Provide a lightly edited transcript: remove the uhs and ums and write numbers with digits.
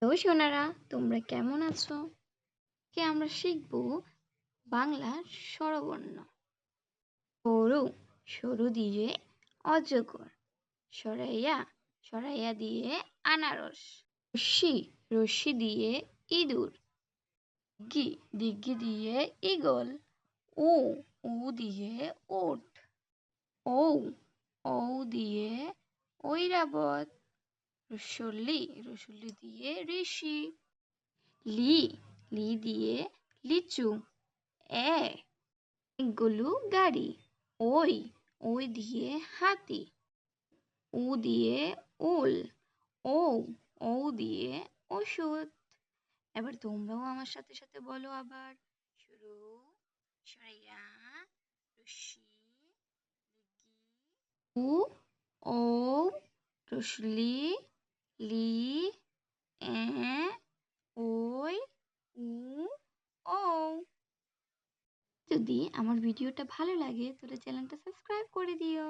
Hello Sonara, তোমরা কেমন আছো? আমরা শিখবো বাংলা স্বরবর্ণ। সরু, সরু দিয়ে অজগর। সরাইয়া, সরাইয়া দিয়ে আনারস। রশ্মি, রশ্মি দিয়ে ইঁদুর। দিঘি, দিঘি দিয়ে ঈগল। উ, উ দিয়ে উট। ঔ, ঔ দিয়ে ঐরাবত। রসল্লি, রসল্লি দিয়ে ঋষি। লি, লি দিয়ে লিচু। এ, গরু গাড়ি। ওই, ওই দিয়ে হাতি। উ দিয়ে উল। ও, ও দিয়ে ওষুধ। এবার তোমরাও আমার সাথে সাথে বলো আবার। শুরু, সরাইয়া, রশ্মি, দিঘি, উ, ও, রসলি, লি, এ, ওই, উ, ও। যদি আমার ভিডিওটা ভালো লাগে তাহলে চ্যানেলটা সাবস্ক্রাইব করে দিও।